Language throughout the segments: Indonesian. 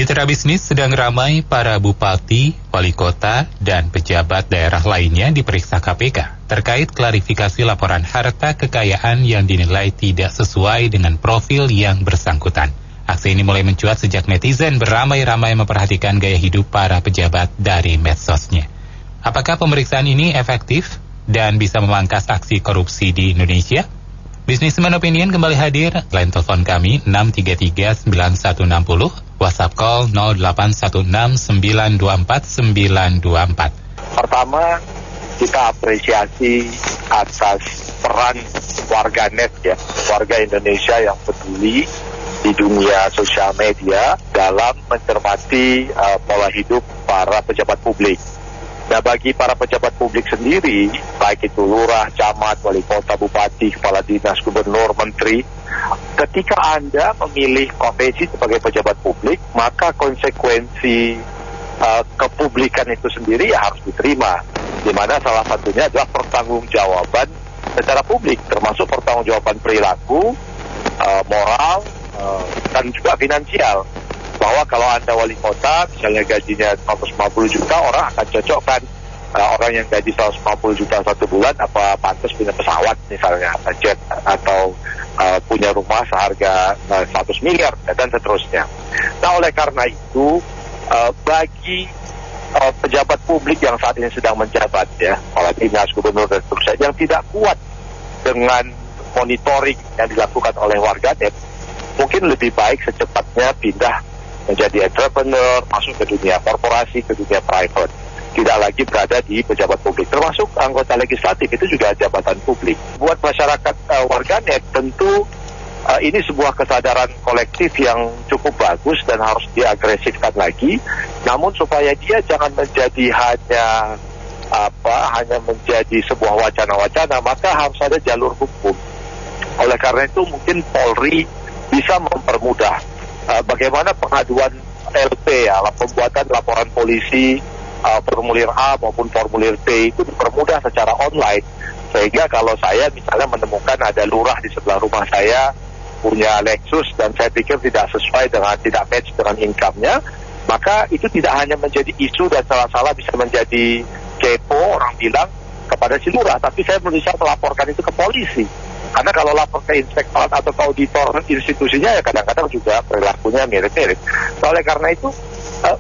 Mitra bisnis sedang ramai para bupati, wali kota, dan pejabat daerah lainnya diperiksa KPK terkait klarifikasi laporan harta kekayaan yang dinilai tidak sesuai dengan profil yang bersangkutan. Aksi ini mulai mencuat sejak netizen beramai-ramai memperhatikan gaya hidup para pejabat dari medsosnya. Apakah pemeriksaan ini efektif dan bisa memangkas aksi korupsi di Indonesia? Businessman Opinion kembali hadir. Line telepon kami 633-9160, WhatsApp call 0816-924-924. Pertama, kita apresiasi atas peran warganet warga Indonesia yang peduli di dunia sosial media dalam mencermati pola hidup para pejabat publik. Nah, bagi para pejabat publik sendiri, baik itu lurah, camat, wali kota, bupati, kepala dinas, gubernur, menteri, ketika Anda memilih profesi sebagai pejabat publik, maka konsekuensi kepublikan itu sendiri ya harus diterima. Di mana salah satunya adalah pertanggungjawaban secara publik, termasuk pertanggungjawaban perilaku, moral, dan juga finansial. Bahwa kalau Anda wali kota, misalnya gajinya 150 juta, orang akan cocokkan orang yang gaji 150 juta satu bulan, apa pantas punya pesawat misalnya, jet, atau punya rumah seharga 100 miliar, dan seterusnya. Nah, oleh karena itu, bagi pejabat publik yang saat ini sedang menjabat, kepala dinas, gubernur, dan seterusnya, yang tidak kuat dengan monitoring yang dilakukan oleh warganet, mungkin lebih baik secepatnya pindah menjadi entrepreneur, masuk ke dunia korporasi, ke dunia private. Tidak lagi berada di pejabat publik. Termasuk anggota legislatif, itu juga jabatan publik. Buat masyarakat warganet, tentu ini sebuah kesadaran kolektif yang cukup bagus dan harus diagresifkan lagi. Namun supaya dia jangan menjadi hanya menjadi sebuah wacana-wacana, maka harus ada jalur hukum. Oleh karena itu mungkin Polri bisa mempermudah bagaimana pengaduan LP, pembuatan laporan polisi, formulir A maupun formulir B itu dipermudah secara online. Sehingga kalau saya misalnya menemukan ada lurah di sebelah rumah saya punya Lexus dan saya pikir tidak match dengan income-nya, maka itu tidak hanya menjadi isu dan salah-salah bisa menjadi kepo, orang bilang kepada si lurah, tapi saya bisa melaporkan itu ke polisi. Karena kalau lapor ke inspektorat atau ke auditor institusinya ya kadang-kadang juga perilakunya mirip-mirip. Oleh karena itu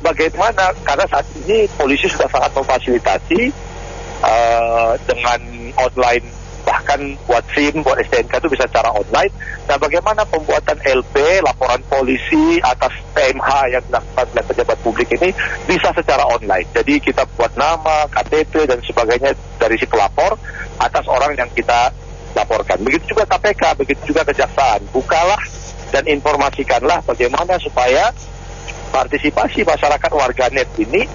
bagaimana, karena saat ini polisi sudah sangat memfasilitasi dengan online, bahkan buat SIM, buat STNK itu bisa secara online. Nah, bagaimana pembuatan LP, laporan polisi atas PMH yang dilakukan oleh pejabat publik ini bisa secara online. Jadi kita buat nama, KTP dan sebagainya dari si pelapor atas orang yang kita laporkan. Begitu juga KPK, begitu juga Kejaksaan. Bukalah dan informasikanlah bagaimana supaya partisipasi masyarakat warganet ini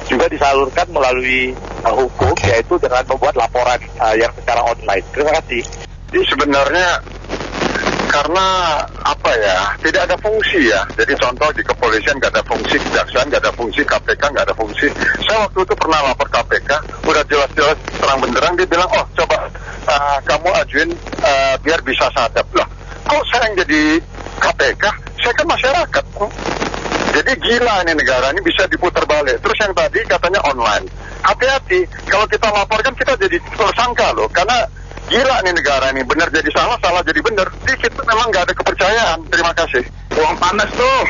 juga disalurkan melalui hukum, yaitu dengan membuat laporan yang secara online. Terima kasih. Jadi sebenarnya karena tidak ada fungsi ya. Jadi contoh di kepolisian nggak ada fungsi, kejaksaan nggak ada fungsi, KPK nggak ada fungsi. Saya waktu itu pernah lapor KPK, udah jelas-jelas terang benderang dia bilang, oh coba kamu ajuin biar bisa sadap. Loh, kok saya yang jadi KPK? Saya kan masyarakat. Jadi gila ini negara ini bisa diputar balik. Terus yang tadi katanya online. Hati-hati, kalau kita laporkan kita jadi tersangka loh. Karena gila nih negara ini, benar jadi salah, salah jadi benar. Di situ memang nggak ada kepercayaan. Terima kasih. Uang panas tuh.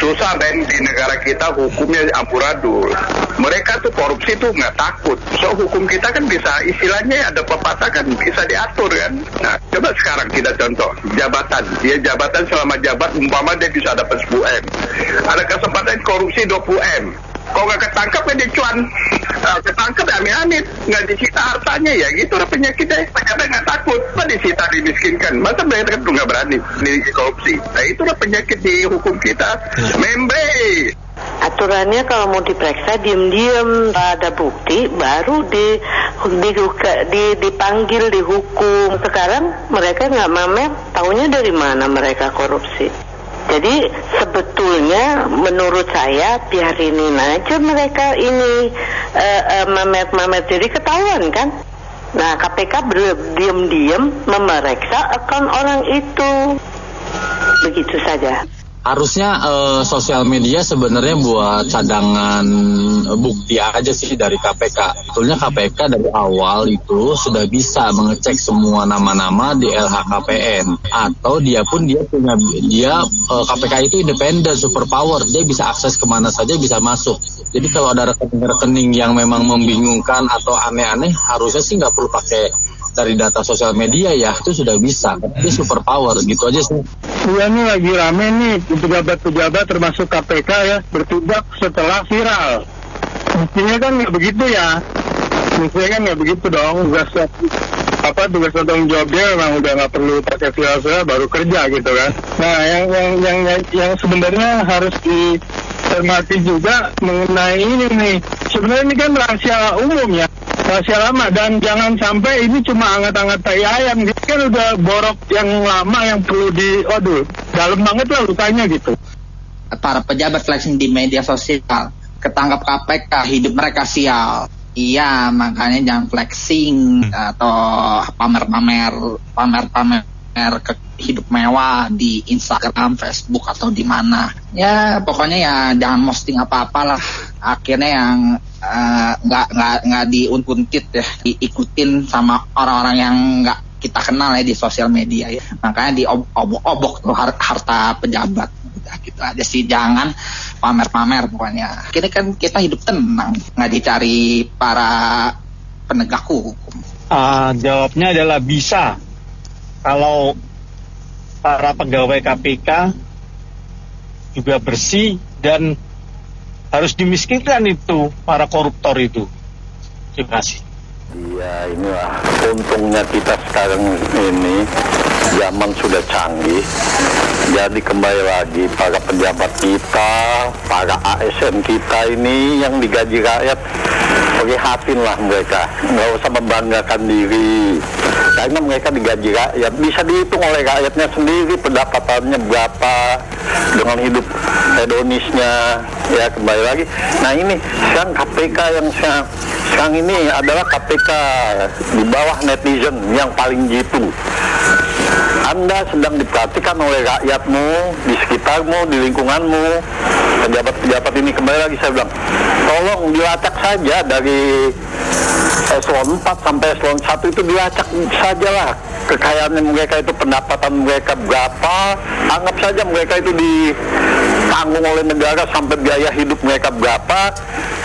Susah Ben, di negara kita hukumnya amburadul. Mereka tuh korupsi tuh nggak takut. So hukum kita kan bisa, istilahnya ada pepatah kan bisa diatur kan. Nah coba sekarang kita contoh jabatan. Dia jabatan selama jabat umpama dia bisa dapat 10 M. Ada kesempatan korupsi 20 M. Kalau nggak ketangkap ya dia cuan. Ketangkap ya amit-amit, nggak disita hartanya ya gitu lah penyakitnya. Pejabat nggak takut, apa disita dimiskinkan. Masa mereka tuh nggak berani miliki korupsi. Nah itulah penyakit di hukum kita. Membe. Aturannya kalau mau diperiksa diem-diem, ada bukti baru dipanggil, dihukum. Sekarang mereka nggak mamer, taunya dari mana mereka korupsi. Jadi sebetulnya menurut saya biarinin aja mereka ini mamer-mamer, jadi ketahuan kan. Nah KPK diam-diam memeriksa akun orang itu. Begitu saja. Harusnya sosial media sebenarnya buat cadangan bukti aja sih dari KPK. Sebetulnya KPK dari awal itu sudah bisa mengecek semua nama-nama di LHKPN, atau dia punya KPK itu independen, superpower, dia bisa akses kemana saja bisa masuk. Jadi kalau ada rekening-rekening yang memang membingungkan atau aneh-aneh, harusnya sih nggak perlu pakai dari data sosial media ya, itu sudah bisa. Itu superpower, gitu aja sih. Iya, ini lagi rame nih pejabat-pejabat termasuk KPK ya bertindak setelah viral. Mestinya kan nggak begitu ya. Mestinya kan nggak begitu dong. Tugas tanggung jawab dia memang udah nggak perlu pakai viral baru kerja gitu kan. Nah, yang sebenarnya harus dicermati juga mengenai ini nih. Sebenarnya ini kan rahasia umum ya. Rahasia lama, dan jangan sampai ini cuma anget-anget tai ayam. Ini kan udah borok yang lama yang perlu dalam banget lah lukanya gitu. Para pejabat flexing di media sosial, ketangkap KPK, hidup mereka sial. Iya, makanya jangan flexing atau pamer-pamer ke hidup mewah di Instagram, Facebook atau di mana. Ya pokoknya ya jangan posting apa-apalah. Akhirnya yang nggak diuntit ya, diikutin sama orang-orang yang nggak kita kenal ya di sosial media ya. Makanya diobok-obok tuh harta pejabat. Udah gitu aja sih, jangan pamer-pamer pokoknya. Akhirnya kan kita hidup tenang, nggak dicari para penegak hukum. Jawabnya adalah bisa. Kalau para pegawai KPK juga bersih dan harus dimiskinkan itu para koruptor itu. Terima kasih. Iya, inilah untungnya kita sekarang ini zaman sudah canggih. Jadi kembali lagi para pejabat kita, para ASN kita ini yang digaji rakyat, prihatinlah mereka. Nggak usah membanggakan diri, karena mereka digaji rakyat. Bisa dihitung oleh rakyatnya sendiri pendapatannya berapa dengan hidup hedonisnya. Ya kembali lagi. Nah ini sekarang KPK yang sekarang ini adalah KPK di bawah netizen yang paling jitu. Anda sedang diperhatikan oleh rakyatmu, di sekitarmu, di lingkunganmu. Pejabat-pejabat ini kembali lagi saya bilang, tolong dilacak saja dari eselon 4 sampai eselon 1 itu dilacak sajalah. Kekayaan mereka itu, pendapatan mereka berapa, anggap saja mereka itu ditanggung oleh negara sampai biaya hidup mereka berapa,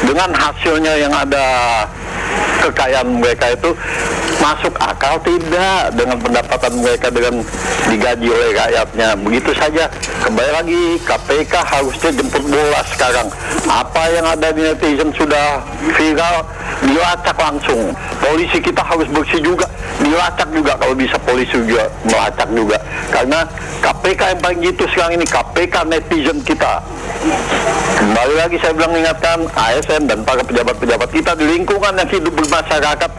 dengan hasilnya yang ada kekayaan mereka itu masuk akal tidak dengan pendapatan mereka dengan digaji oleh rakyatnya. Begitu saja. Kembali lagi, KPK harusnya jemput bola sekarang. Apa yang ada di netizen sudah viral, dilacak langsung. Polisi kita harus bersih juga, dilacak juga kalau bisa, polisi juga melacak juga. Karena KPK yang paling gitu sekarang ini, KPK netizen kita. Kembali lagi saya bilang, ingatkan ASN dan para pejabat-pejabat kita di lingkungan yang hidup bermasyarakat.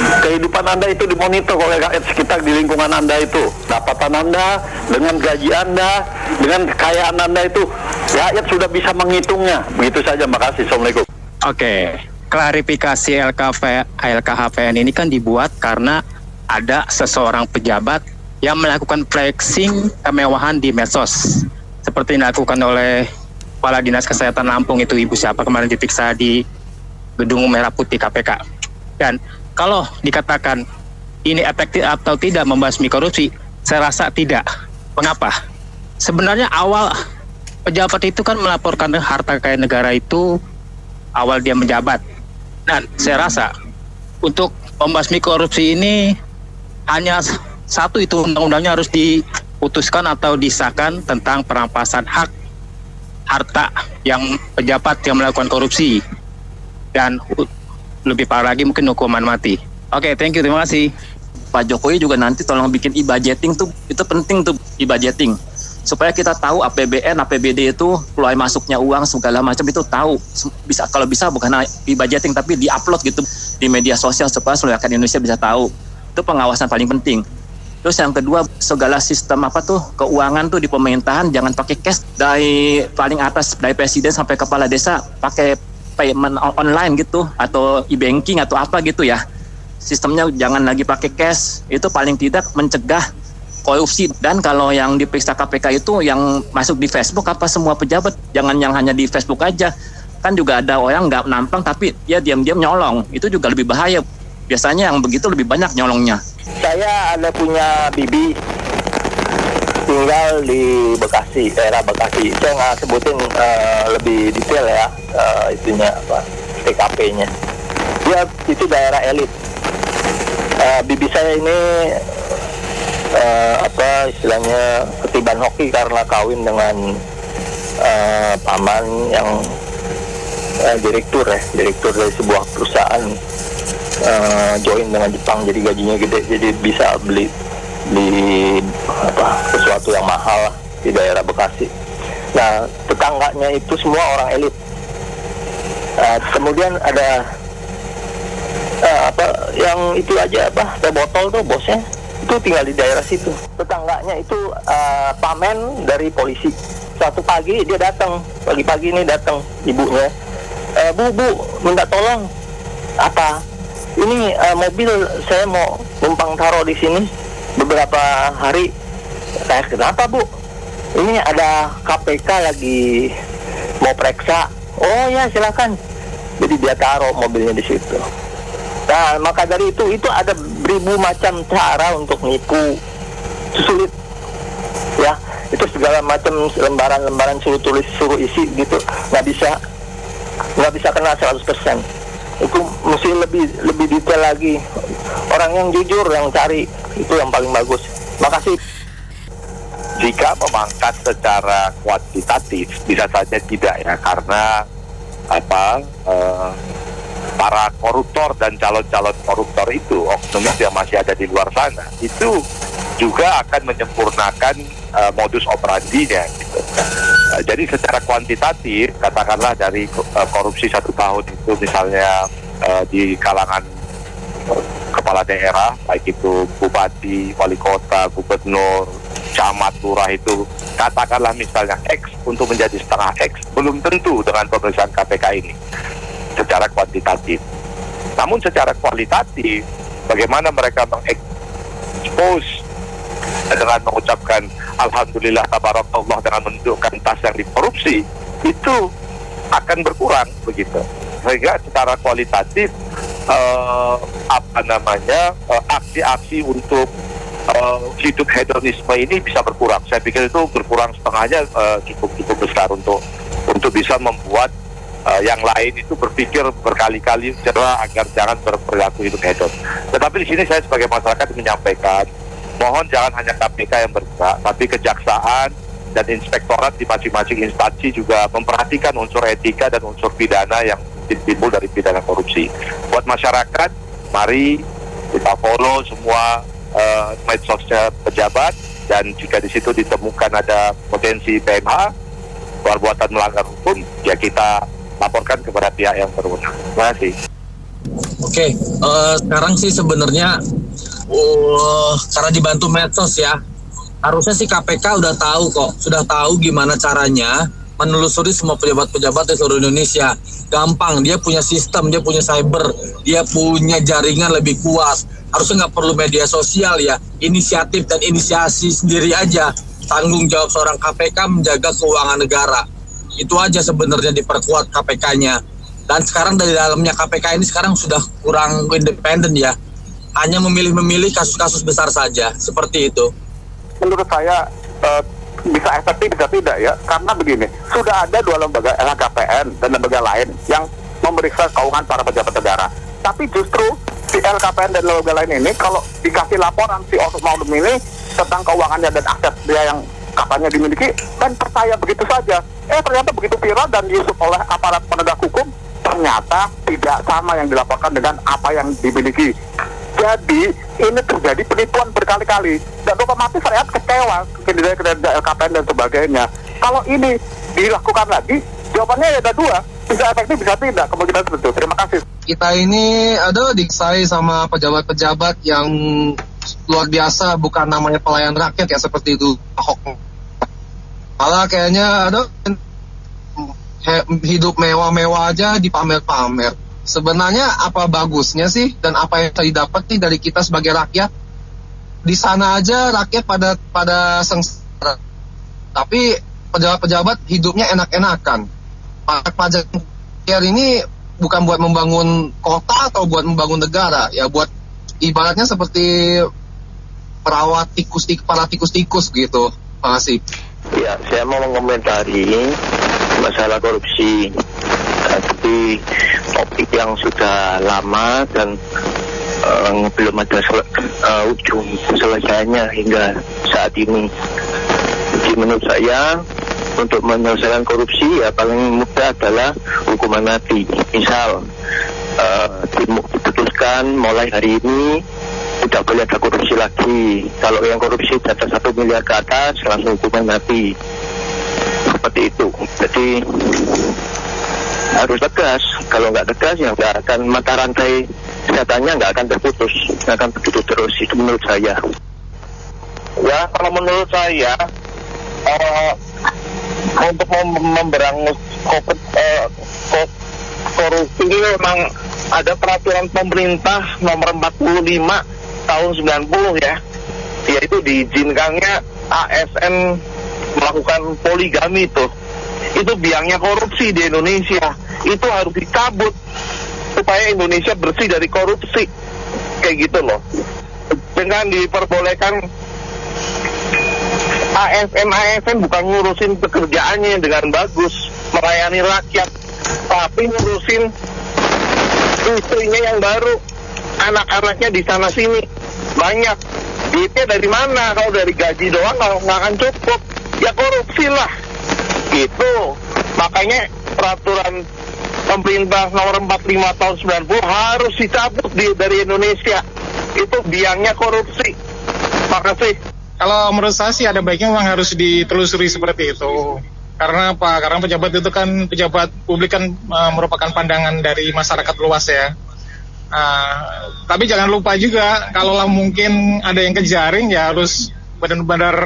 Kehidupan Anda itu dimonitor oleh rakyat sekitar di lingkungan Anda itu. Dapatan Anda, dengan gaji Anda, dengan kekayaan Anda itu, rakyat sudah bisa menghitungnya. Begitu saja, makasih. Assalamualaikum. Oke, klarifikasi LKHPN ini kan dibuat karena ada seseorang pejabat yang melakukan flexing kemewahan di medsos. Seperti dilakukan oleh Kepala Dinas Kesehatan Lampung itu, ibu siapa kemarin diperiksa di Gedung Merah Putih KPK. Dan kalau dikatakan ini efektif atau tidak membasmi korupsi, saya rasa tidak. Mengapa? Sebenarnya awal pejabat itu kan melaporkan harta kekayaan negara itu awal dia menjabat. Dan saya rasa untuk membasmi korupsi ini hanya satu, itu undang-undangnya harus diputuskan atau disahkan tentang perampasan hak harta yang pejabat yang melakukan korupsi. Dan lebih parah lagi mungkin hukuman mati. Oke, thank you, terima kasih. Pak Jokowi juga nanti tolong bikin e-budgeting tuh, itu penting tuh e-budgeting. Supaya kita tahu APBN, APBD itu keluar masuknya uang segala macam itu tahu. Bisa, kalau bisa bukan e-budgeting tapi di-upload gitu di media sosial supaya seluruh rakyat Indonesia bisa tahu. Itu pengawasan paling penting. Terus yang kedua, segala sistem keuangan tuh di pemerintahan jangan pakai cash, dari paling atas dari presiden sampai kepala desa pakai payment online gitu atau e-banking atau apa gitu ya. Sistemnya jangan lagi pakai cash, itu paling tidak mencegah korupsi. Dan kalau yang diperiksa KPK itu yang masuk di Facebook apa semua pejabat, jangan yang hanya di Facebook aja. Kan juga ada orang nggak nampang tapi dia diam-diam nyolong, itu juga lebih bahaya. Biasanya yang begitu lebih banyak nyolongnya. Saya ada punya bibi tinggal di Bekasi, daerah Bekasi. Saya nggak sebutin lebih detail ya itunya apa TKP-nya. Dia itu daerah elit. Bibi saya ini apa istilahnya ketiban hoki karena kawin dengan paman yang direktur dari sebuah perusahaan join dengan Jepang, jadi gajinya gede, jadi bisa beli sesuatu yang mahal di daerah Bekasi. Nah, tetangganya itu semua orang elit. Kemudian ada yang itu aja teh botol tuh bosnya itu tinggal di daerah situ. Tetangganya itu pamen dari polisi. Suatu pagi dia datang, pagi-pagi ini datang ibunya, bu minta tolong apa? Ini mobil saya mau numpang taruh di sini beberapa hari. Kenapa bu? Ini ada KPK lagi mau periksa. Oh ya silakan. Jadi dia taruh mobilnya di situ. Nah maka dari itu ada beribu macam cara untuk nipu. Sulit ya, itu segala macam lembaran-lembaran suruh isi gitu, nggak bisa kena 100%. Itu mesti lebih detail lagi. Orang yang jujur yang cari itu yang paling bagus. Makasih. Jika memangkas secara kuantitatif bisa saja tidak ya, karena para koruptor dan calon-calon koruptor itu, oknum yang masih ada di luar sana, itu juga akan menyempurnakan modus operandinya gitu. Jadi secara kuantitatif, katakanlah dari korupsi 1 tahun itu misalnya di kalangan kepala daerah, baik itu bupati, wali kota, gubernur, camat, lurah, itu katakanlah misalnya X untuk menjadi setengah X, belum tentu dengan pemeriksaan KPK ini secara kuantitatif. Namun secara kualitatif, bagaimana mereka mengekspos dengan mengucapkan alhamdulillah tabarakallah dengan menunjukkan tas yang dikorupsi, itu akan berkurang begitu. Sehingga secara kualitatif aksi-aksi untuk hidup hedonisme ini bisa berkurang. Saya pikir itu berkurang setengahnya cukup besar untuk bisa membuat yang lain itu berpikir berkali-kali agar jangan berperilaku hidup hedon. Tetapi di sini saya sebagai masyarakat menyampaikan, mohon jangan hanya KPK yang bergerak, tapi kejaksaan dan inspektorat di masing-masing instansi juga memperhatikan unsur etika dan unsur pidana yang timbul dari pidana korupsi. Buat masyarakat, mari kita follow semua medsosnya pejabat, dan jika di situ ditemukan ada potensi PMH, perbuatan melanggar hukum, ya kita laporkan kepada pihak yang berwenang. Terima kasih. Oke, sekarang sih sebenarnya karena dibantu medsos ya, harusnya sih KPK sudah tahu gimana caranya menelusuri semua pejabat-pejabat di seluruh Indonesia. Gampang, dia punya sistem, dia punya cyber, dia punya jaringan lebih kuat. Harusnya nggak perlu media sosial ya, inisiatif dan inisiasi sendiri aja. Tanggung jawab seorang KPK menjaga keuangan negara. Itu aja sebenarnya diperkuat KPK-nya. Dan sekarang dari dalamnya KPK ini sekarang sudah kurang independen ya. Hanya memilih kasus-kasus besar saja, seperti itu. Menurut saya bisa efektif bisa tidak ya, karena begini, sudah ada 2 lembaga, LHKPN dan lembaga lain yang memeriksa keuangan para pejabat negara. Tapi justru si LHKPN dan lembaga lain ini kalau dikasih laporan si oknum ini tentang keuangannya dan aset dia yang katanya dimiliki, dan percaya begitu saja. Ternyata begitu viral dan diusut oleh aparat penegak hukum, ternyata tidak sama yang dilaporkan dengan apa yang dimiliki. Jadi ini terjadi penipuan berkali-kali dan otomatis rakyat kecewa kinerja LKPN dan sebagainya. Kalau ini dilakukan lagi, jawabannya ada 2, bisa efektif bisa tidak, kemungkinan seperti itu. Terima kasih. Kita ini ada diksai sama pejabat-pejabat yang luar biasa, bukan namanya pelayan rakyat ya seperti itu. Malah kayaknya ada hidup mewah-mewah aja dipamer-pamer. Sebenarnya apa bagusnya sih dan apa yang bisa didapat nih dari kita sebagai rakyat? di sana aja rakyat pada sengsara. Tapi pejabat-pejabat hidupnya enak-enakan. Pajak ini bukan buat membangun kota atau buat membangun negara, ya buat ibaratnya seperti perawat para tikus-tikus gitu. Makasih. Ya, saya mau mengomentari masalah korupsi. Tapi topik yang sudah lama dan belum ada ujung selesainya hingga saat ini. Jadi menurut saya untuk menyelesaikan korupsi ya paling mudah adalah hukuman mati. Misal diputuskan mulai hari ini tidak boleh ada korupsi lagi. Kalau yang korupsi di atas 1 miliar ke atas langsung hukuman mati. Seperti itu. Jadi harus tegas. Kalau nggak tegas ya nggak akan, mata rantai kesehatannya nggak akan terputus, nggak akan begitu terus. Itu menurut saya. Ya, kalau menurut saya untuk memberangus korupsi ini memang ada peraturan pemerintah nomor 45 tahun 90 ya, yaitu diizinkannya ASN melakukan poligami tuh. Itu biangnya korupsi di Indonesia. Itu harus dicabut supaya Indonesia bersih dari korupsi. Kayak gitu loh. Dengan diperbolehkan ASN bukan ngurusin pekerjaannya dengan bagus, melayani rakyat, tapi ngurusin istrinya yang baru, anak-anaknya di sana sini. Banyak. Duitnya dari mana? Kalau dari gaji doang nggak akan cukup. Ya korupsi lah. Gitu. Makanya peraturan pemerintah nomor 45 tahun 90 harus dicabut dari Indonesia. Itu biangnya korupsi. Makasih. Kalau menurut saya sih ada baiknya memang harus ditelusuri seperti itu. Karena apa? Karena pejabat itu kan, pejabat publik kan merupakan pandangan dari masyarakat luas ya. Tapi jangan lupa juga, kalaulah mungkin ada yang kejaring ya harus benar-benar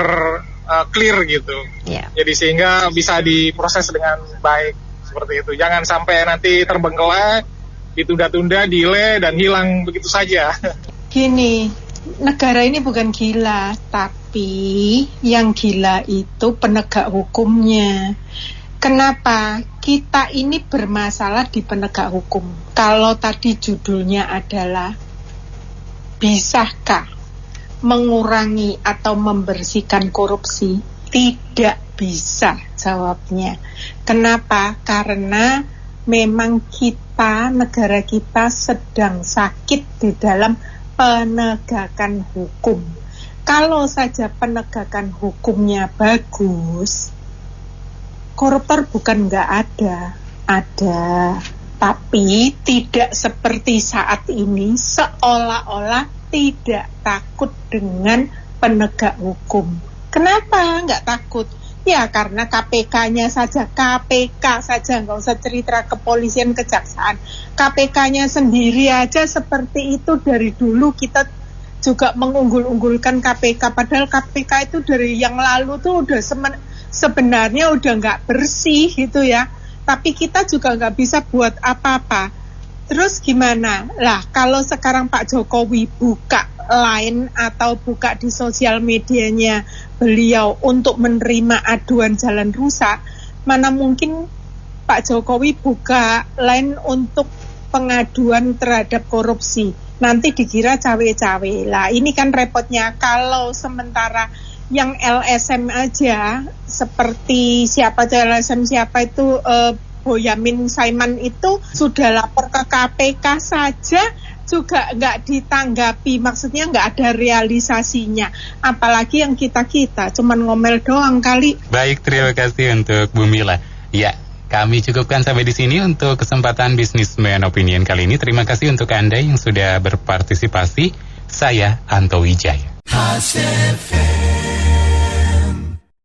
clear gitu. Yeah. Jadi sehingga bisa diproses dengan baik seperti itu. Jangan sampai nanti terbengkelai, ditunda-tunda, delay dan hilang begitu saja. Gini, negara ini bukan gila, tapi yang gila itu penegak hukumnya. Kenapa? Kita ini bermasalah di penegak hukum. Kalau tadi judulnya adalah bisakah mengurangi atau membersihkan korupsi? Tidak bisa jawabnya. Kenapa? Karena memang kita, negara kita sedang sakit di dalam penegakan hukum. Kalau saja penegakan hukumnya bagus, koruptor bukan nggak ada, tapi tidak seperti saat ini seolah-olah tidak takut dengan penegak hukum. Kenapa nggak takut? Ya karena KPK-nya saja, nggak usah cerita kepolisian, kejaksaan. KPK-nya sendiri aja seperti itu. Dari dulu kita juga mengunggul-unggulkan KPK, padahal KPK itu dari yang lalu tuh udah sebenarnya udah nggak bersih gitu ya. Tapi kita juga nggak bisa buat apa-apa. Terus gimana? Lah kalau sekarang Pak Jokowi buka line atau buka di sosial medianya beliau untuk menerima aduan jalan rusak, mana mungkin Pak Jokowi buka line untuk pengaduan terhadap korupsi. Nanti dikira cawe-cawe. Lah ini kan repotnya kalau sementara yang LSM aja seperti siapa itu Boyamin Saiman itu sudah lapor ke KPK saja juga nggak ditanggapi, maksudnya nggak ada realisasinya. Apalagi yang kita cuman ngomel doang kali. Baik, terima kasih untuk Bu Mila. Ya, kami cukupkan sampai di sini untuk kesempatan Businessman Opinion kali ini. Terima kasih untuk Anda yang sudah berpartisipasi. Saya Anto Wijaya.